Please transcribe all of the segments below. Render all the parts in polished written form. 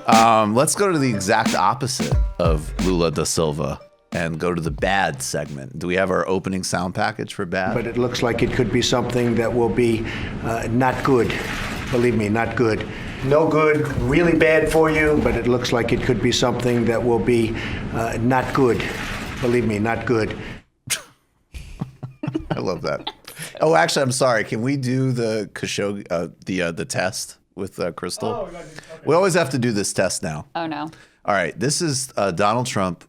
Let's go to the exact opposite of Lula da Silva and go to the bad segment. Do we have our opening sound package for bad? But it looks like it could be something that will be not good. Believe me, not good. No good, really bad for you, but it looks like it could be something that will be not good. Believe me, not good. I love that. Oh, actually, I'm sorry. Can we do the Khashoggi, the test with Krystal? Oh, okay. We always have to do this test now. Oh no! All right, this is Donald Trump.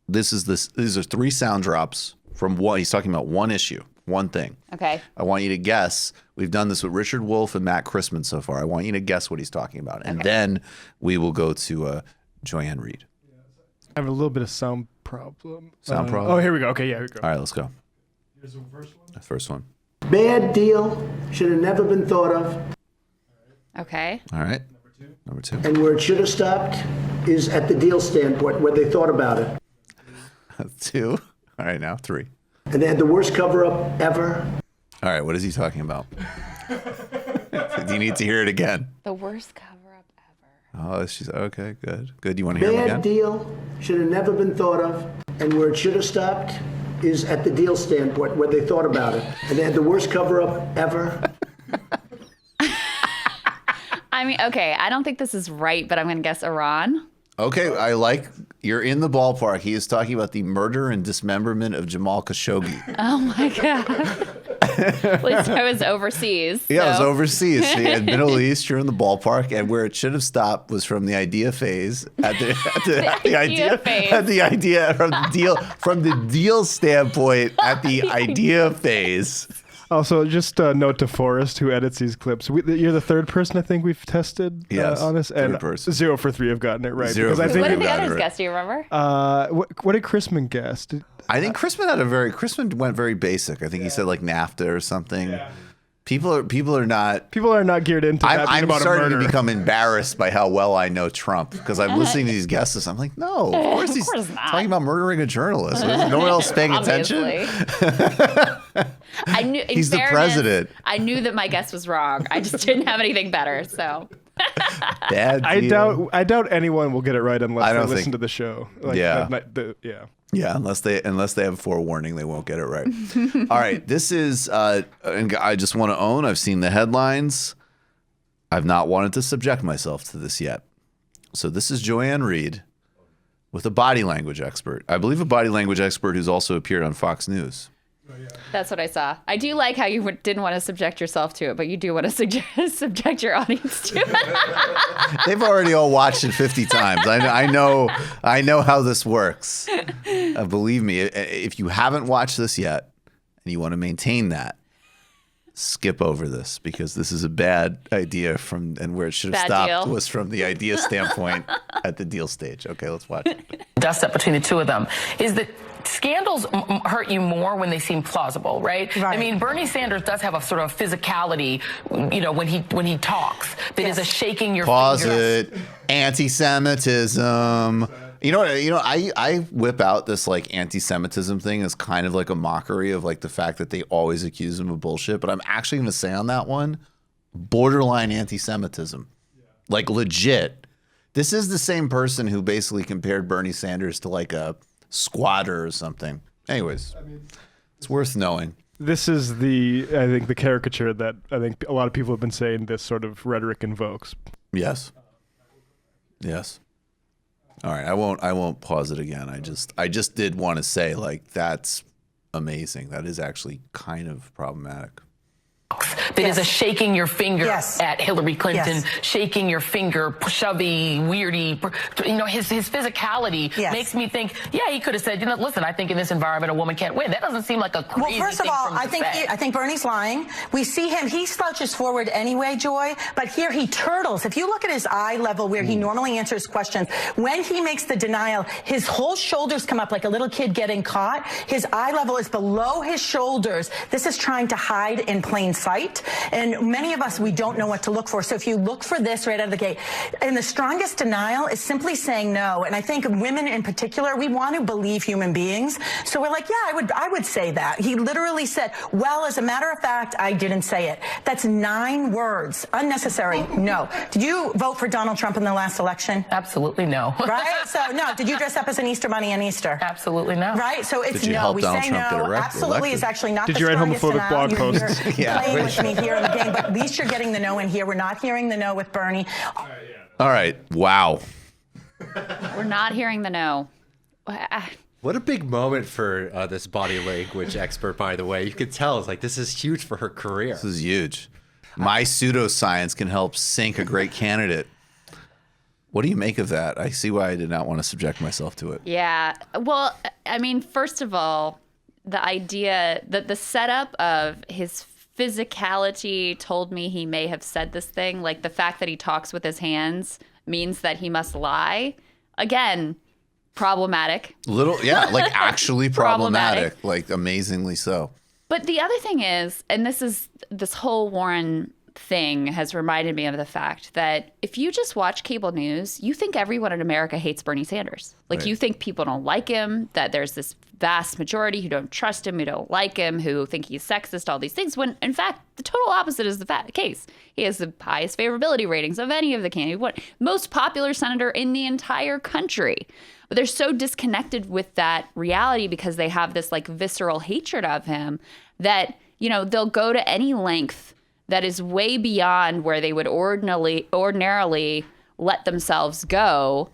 These are 3 sound drops from one. He's talking about one issue, one thing. Okay. I want you to guess. We've done this with Richard Wolff and Matt Christman so far. I want you to guess what he's talking about, and then we will go to Joy Reid. I have a little bit of sound problem. Sound problem? Oh, here we go. Okay, yeah, here we go. All right, let's go. Here's the first one. The first one. Bad deal. Should have never been thought of. Okay. All right. Number two. And where it should have stopped is at the deal standpoint, where they thought about it. 2. All right, now 3. And they had the worst cover-up ever. All right, what is he talking about? Do you need to hear it again? The worst cover-up ever. Oh, she's okay. Good. Good. You want to hear him again? Bad deal. Should have never been thought of. And where it should have stopped is at the deal standpoint, where they thought about it. And they had the worst cover-up ever. I mean, okay, I don't think this is right, but I'm going to guess Iran. Okay, you're in the ballpark. He is talking about the murder and dismemberment of Jamal Khashoggi. Oh my God. At least I was overseas. Yeah, so. it was overseas. So you had Middle East, you're in the ballpark, and where it should have stopped was from the idea phase. From the deal standpoint at the idea phase. Also, just a note to Forrest, who edits these clips. You're the third person I think we've tested on this, and 0 for 3 have gotten it right. Because I think what did the others guess? Do you remember? What did Christman guess? I think Christman went very basic. I think he said like NAFTA or something. Yeah. People are not geared into that. I'm starting to become embarrassed by how well I know Trump because I'm listening to these guesses. I'm like, no, of course he's talking about murdering a journalist. No one else paying attention. I knew he's the president. I knew that my guess was wrong. I just didn't have anything better. So bad deal. I doubt anyone will get it right unless they listen to the show. Yeah, unless they have forewarning, they won't get it right. All right, this is, and I just want to own, I've seen the headlines. I've not wanted to subject myself to this yet. So this is Joy Reid with a body language expert. I believe a body language expert who's also appeared on Fox News. That's what I saw. I do like how you didn't want to subject yourself to it, but you do want to subject your audience to it. They've already all watched it 50 times. I know how this works. Believe me, if you haven't watched this yet and you want to maintain that, skip over this because this is a bad idea and where it should have stopped was from the idea standpoint at the deal stage. Okay, let's watch it. Dust up between the two of them is that scandals hurt you more when they seem plausible, right? I mean, Bernie Sanders does have a sort of physicality, when he talks that is a shaking your Pause fingers. it. Anti-Semitism. I whip out this like anti-Semitism thing as kind of like a mockery of like the fact that they always accuse him of bullshit. But I'm actually going to say on that one, borderline anti-Semitism, like legit. This is the same person who basically compared Bernie Sanders to like a squatter or something. Anyways, it's worth knowing. This is I think the caricature that I think a lot of people have been saying this sort of rhetoric invokes. Yes. All right, I won't pause it again. I just did want to say like that's amazing. That is actually kind of problematic. That is a shaking your finger at Hillary Clinton, shaking your finger, shovey, weirdy. His physicality makes me think, he could have said, listen, I think in this environment a woman can't win. That doesn't seem like a crazy Well, first of all, I say. think Bernie's lying. We see him, he slouches forward anyway, Joy, but here he turtles. If you look at his eye level where he normally answers questions, when he makes the denial, his whole shoulders come up like a little kid getting caught. His eye level is below his shoulders. This is trying to hide in plain sight. it. And many of us, we don't know what to look for. So if you look for this right out of the gate, and the strongest denial is simply saying no. And I think women in particular, we want to believe human beings. So we're like, yeah, I would say that. He literally said, well, as a matter of fact, I didn't say it. That's 9 words. Unnecessary. No. Did you vote for Donald Trump in the last election? Absolutely no. Right? So no. Did you dress up as an Easter bunny on Easter? Absolutely no. Right? So it's Did you no. help We Donald say Trump no. get Absolutely elected? is actually not Did the you write strongest homophobic denial. blog posts? You're playing with me here in the game, but at least you're getting the no in here. We're not hearing the no with Bernie. All right. Wow. We're not hearing the no. What a big moment for this body language expert, by the way. You could tell it's like this is huge for her career. This is huge. My pseudoscience can help sink a great candidate. What do you make of that? I see why I did not want to subject myself to it. Yeah. Well, I mean, first of all, the idea that the setup of his physicality told me he may have said this thing, like the fact that he talks with his hands means that he must lie. Again, problematic. Like actually problematic, like amazingly so. But the other thing is, and this whole Warren thing has reminded me of the fact that if you just watch cable news, you think everyone in America hates Bernie Sanders. Like Right. You think people don't like him, that there's this vast majority who don't trust him, who don't like him, who think he's sexist, all these things, when in fact the total opposite is the case. He has the highest favorability ratings of any of the candidates, most popular senator in the entire country. But they're so disconnected with that reality because they have this like visceral hatred of him that, they'll go to any length that is way beyond where they would ordinarily let themselves go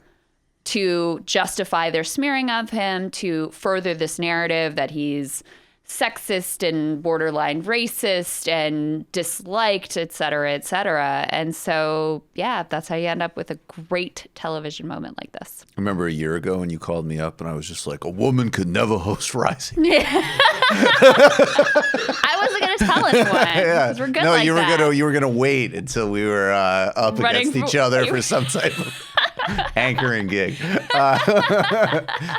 to justify their smearing of him, to further this narrative that he's sexist and borderline racist and disliked, et cetera, et cetera. And so, yeah, that's how you end up with a great television moment like this. I remember a year ago when you called me up and I was just like, a woman could never host Rising. I wasn't going to tell anyone. Yeah. We're good No, like you were that. gonna wait until we were up Running against each other for some type of anchoring gig,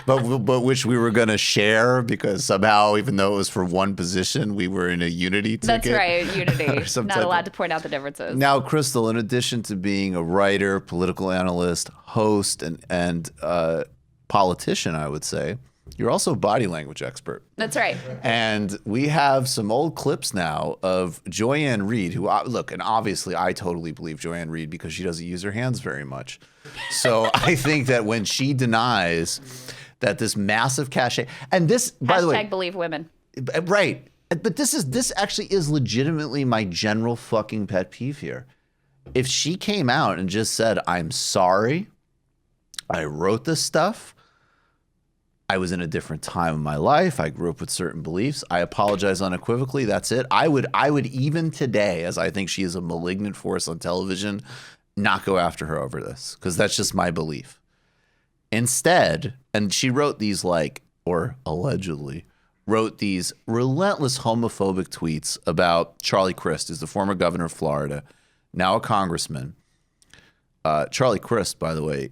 but which we were gonna share because somehow, even though it was for one position, we were in a unity ticket. That's right, unity. Some Not type allowed of- to point out the differences. Now, Krystal, in addition to being a writer, political analyst, host, and politician, I would say, you're also a body language expert. That's right. And we have some old clips now of Joy Reid, who, look, and obviously I totally believe Joy Reid because she doesn't use her hands very much. So I think that when she denies that this massive cachet, and this, by the way, #believe women. right, but this actually is legitimately my general fucking pet peeve here. If she came out and just said, I'm sorry, I wrote this stuff, I was in a different time of my life. I grew up with certain beliefs. I apologize unequivocally. That's it. I would even today, as I think she is a malignant force on television, not go after her over this because that's just my belief. Instead, and she wrote these or allegedly wrote these relentless homophobic tweets about Charlie Crist, who's the former governor of Florida, now a congressman. Charlie Crist, by the way,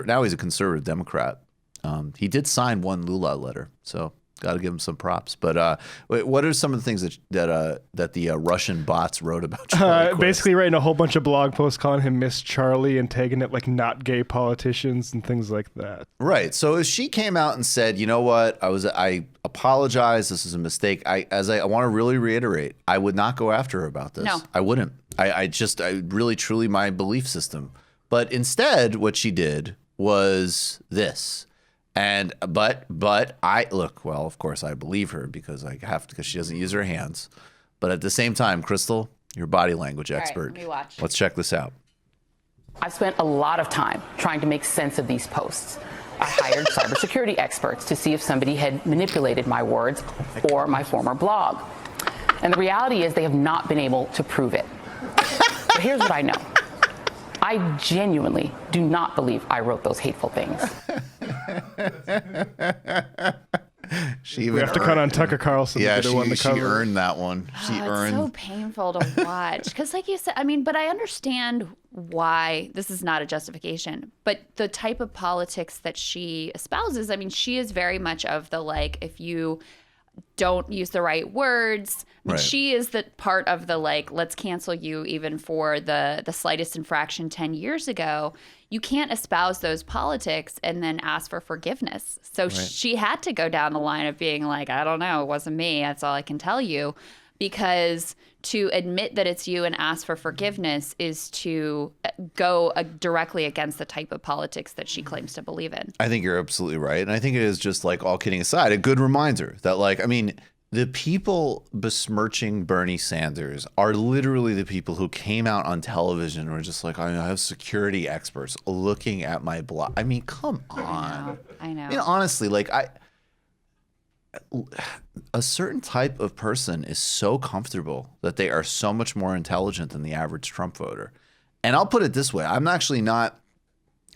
now he's a conservative Democrat. He did sign one Lula letter, so got to give him some props. But what are some of the things that the Russian bots wrote about Charlie Crist? Basically writing a whole bunch of blog posts calling him Miss Charlie and tagging it like not gay politicians and things like that. Right. So if she came out and said, you know what, I apologize, this is a mistake. I want to really reiterate, I would not go after her about this. No. I wouldn't. I really truly my belief system. But instead, what she did was this. But I look, well, of course I believe her because she doesn't use her hands. But at the same time, Krystal, you're a body language expert. let me watch. Let's check this out. I've spent a lot of time trying to make sense of these posts. I hired cybersecurity experts to see if somebody had manipulated my words or my former blog. And the reality is they have not been able to prove it. But here's what I know. I genuinely do not believe I wrote those hateful things. We have to cut on Tucker Carlson. Yeah, to get her on the she cover. earned that one. She It's earned. so painful to watch because, like you said, but I understand why this is not a justification. But the type of politics that she espouses, she is very much of the if you don't use the right words. I mean, Right. she is the part of the like, let's cancel you even for the slightest infraction 10 years ago. You can't espouse those politics and then ask for forgiveness. So she had to go down the line of being like, I don't know, it wasn't me. That's all I can tell you. Because to admit that it's you and ask for forgiveness is to go directly against the type of politics that she claims to believe in. I think you're absolutely right. And I think it is, just like, all kidding aside, a good reminder that, like, I mean, the people besmirching Bernie Sanders are literally the people who came out on television and were just like, I have security experts looking at my blog. I mean, come on. I know. You know, honestly, like, a certain type of person is so comfortable that they are so much more intelligent than the average Trump voter. And I'll put it this way. I'm actually not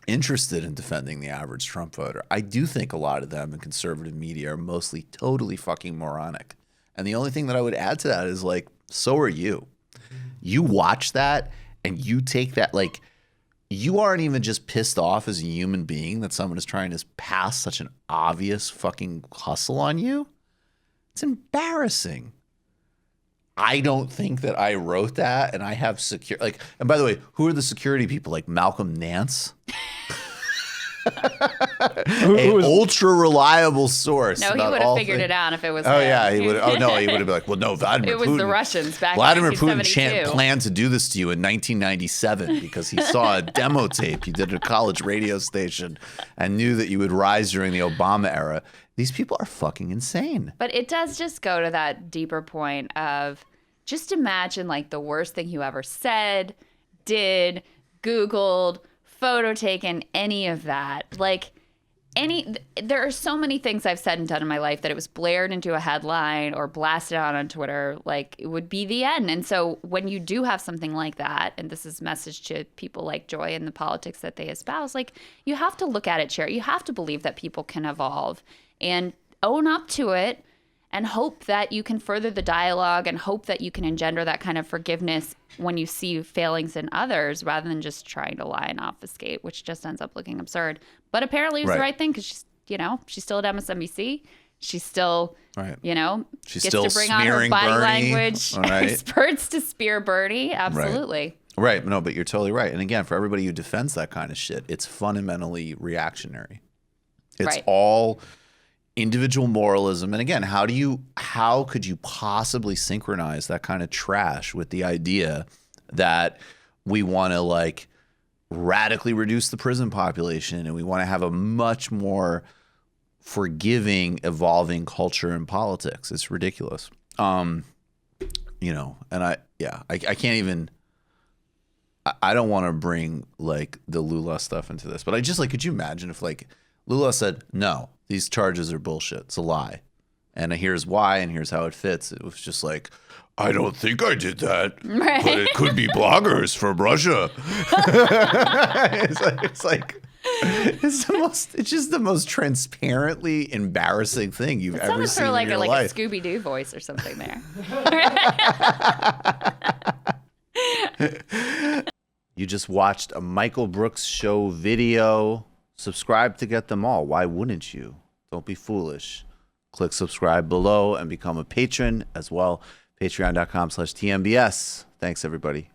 interested in defending the average Trump voter. I do think a lot of them in conservative media are mostly totally fucking moronic. And the only thing that I would add to that is, like, so are you. You watch that and you take that, like, you aren't even just pissed off as a human being that someone is trying to pass such an obvious fucking hustle on you. It's embarrassing. I don't think that I wrote that, and I have like, and by the way, who are the security people? Like Malcolm Nance? An ultra reliable source. No, he would have figured it out if it was. Oh yeah, he would. Oh no, he would have been like, well, no, Vladimir It was Putin. the Russians back. Vladimir in Putin planned to do this to you in 1997 because he saw a demo tape you did at a college radio station and knew that you would rise during the Obama era. These people are fucking insane. But it does just go to that deeper point of just imagine, like, the worst thing you ever said, did, Googled, photo taken, any of that. Like, there are so many things I've said and done in my life that it was blared into a headline or blasted out on Twitter, like, it would be the end. And so when you do have something like that, and this is a message to people like Joy and the politics that they espouse, like, you have to look at it, Cher. You have to believe that people can evolve and own up to it and hope that you can further the dialogue and hope that you can engender that kind of forgiveness when you see failings in others rather than just trying to lie and obfuscate, which just ends up looking absurd. But apparently it was the right thing because she's still at MSNBC. She's still, she's gets still to bring on her smearing body Bernie, language right? experts to spear Bernie. Absolutely. Right. No, but you're totally right. And again, for everybody who defends that kind of shit, it's fundamentally reactionary. It's all individual moralism. And again, how could you possibly synchronize that kind of trash with the idea that we want to, like, radically reduce the prison population and we want to have a much more forgiving, evolving culture in politics? It's ridiculous. And I can't even, I don't want to bring, like, the Lula stuff into this, but I just, like, could you imagine if, like, Lula said, no, these charges are bullshit. It's a lie. And here's why, and here's how it fits. It was just like, I don't think I did that, but it could be bloggers from Russia. It's just the most transparently embarrassing thing you've ever seen in your life. Like a Scooby-Doo voice or something there. You just watched a Michael Brooks show video. Subscribe to get them all. Why wouldn't you? Don't be foolish. Click subscribe below and become a patron as well. Patreon.com/TMBS. Thanks, everybody.